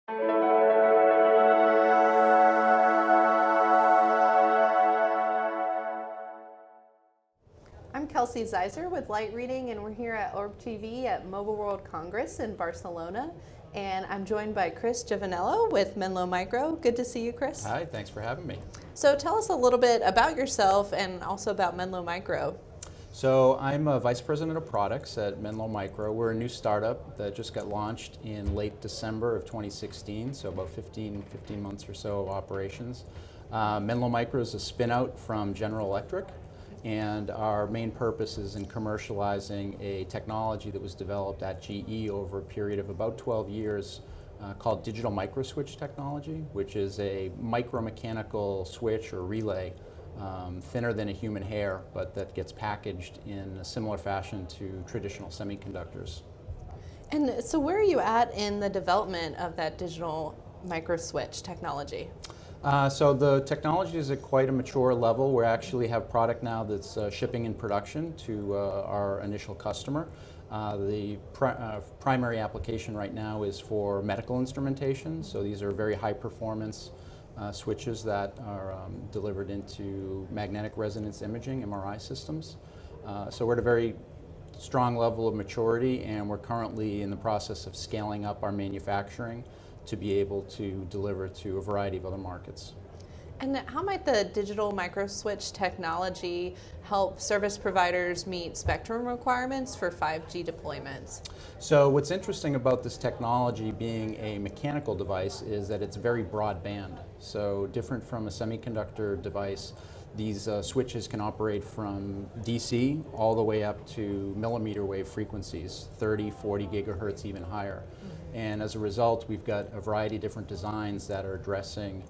I'm Kelsey Zeiser with Light Reading, and we're here at OrbTV at Mobile World Congress in Barcelona. And I'm joined by Chris Govaniello with Menlo Micro. Good to see you, Chris. Hi, thanks for having me. So tell us a little bit about yourself and also about Menlo Micro. So I'm a Vice President of Products at Menlo Micro. We're a new startup that just got launched in late December of 2016, so about 15 months or so of operations. Menlo Micro is a spin-out from General Electric, and our main purpose is in commercializing a technology that was developed at GE over a period of about 12 years called digital microswitch technology, which is a micromechanical switch or relay thinner than a human hair, but that gets packaged in a similar fashion to traditional semiconductors. And so where are you at in the development of that digital microswitch technology? So the technology is at quite a mature level. We actually have product now that's shipping in production to our initial customer. The primary application right now is for medical instrumentation. So these are very high performance switches that are delivered into magnetic resonance imaging, MRI systems. So we're at a very strong level of maturity, and we're currently in the process of scaling up our manufacturing to be able to deliver to a variety of other markets. And how might the digital microswitch technology help service providers meet spectrum requirements for 5G deployments? So what's interesting about this technology being a mechanical device is that it's very broadband. So different from a semiconductor device, these switches can operate from DC all the way up to millimeter wave frequencies, 30, 40 gigahertz, even higher. And as a result, we've got a variety of different designs that are addressing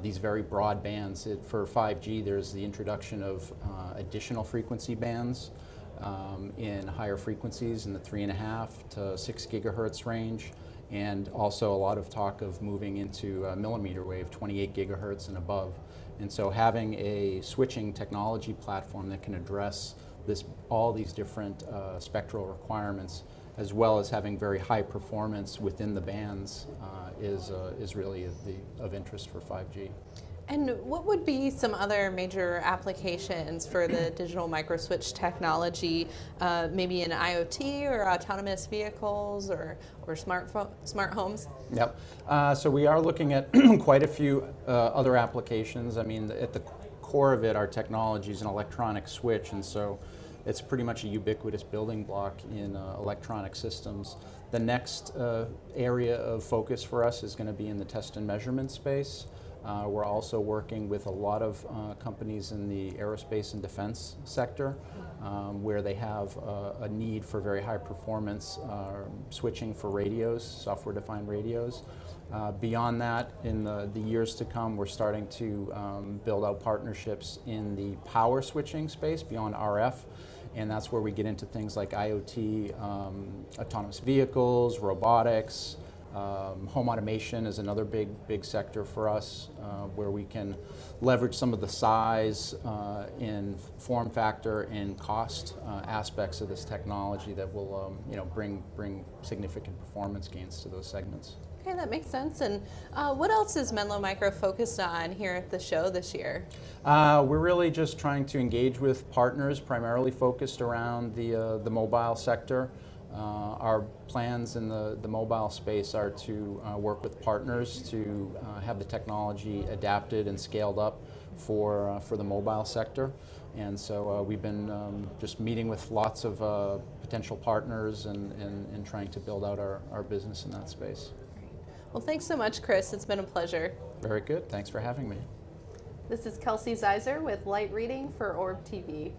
these very broad bands. For 5G, there's the introduction of additional frequency bands in higher frequencies in the 3.5 to 6 gigahertz range, and also a lot of talk of moving into millimeter wave, 28 gigahertz and above. And so having a switching technology platform that can address all these different spectral requirements, as well as having very high performance within the bands, is really of interest for 5G. And what would be some other major applications for the digital microswitch technology, maybe in IoT or autonomous vehicles or smart homes? Yep. So we are looking at quite a few other applications. I mean, at the core of it, our technology is an electronic switch, and so it's pretty much a ubiquitous building block in electronic systems. The next area of focus for us is going to be in the test and measurement space. We're also working with a lot of companies in the aerospace and defense sector where they have a need for very high performance switching for radios, software-defined radios. Beyond that, in the years to come, we're starting to build out partnerships in the power switching space beyond RF, and that's where we get into things like IoT, autonomous vehicles, robotics. Home automation is another big sector for us, where we can leverage some of the size in form factor and cost aspects of this technology that will bring significant performance gains to those segments. Okay, that makes sense. And what else is Menlo Micro focused on here at the show this year? We're really just trying to engage with partners, primarily focused around the mobile sector. Our plans in the mobile space are to work with partners to have the technology adapted and scaled up for the mobile sector. And so we've been just meeting with lots of potential partners and trying to build out our business in that space. Well, thanks so much, Chris. It's been a pleasure. Very good. Thanks for having me. This is Kelsey Zeiser with Light Reading for OrbTV.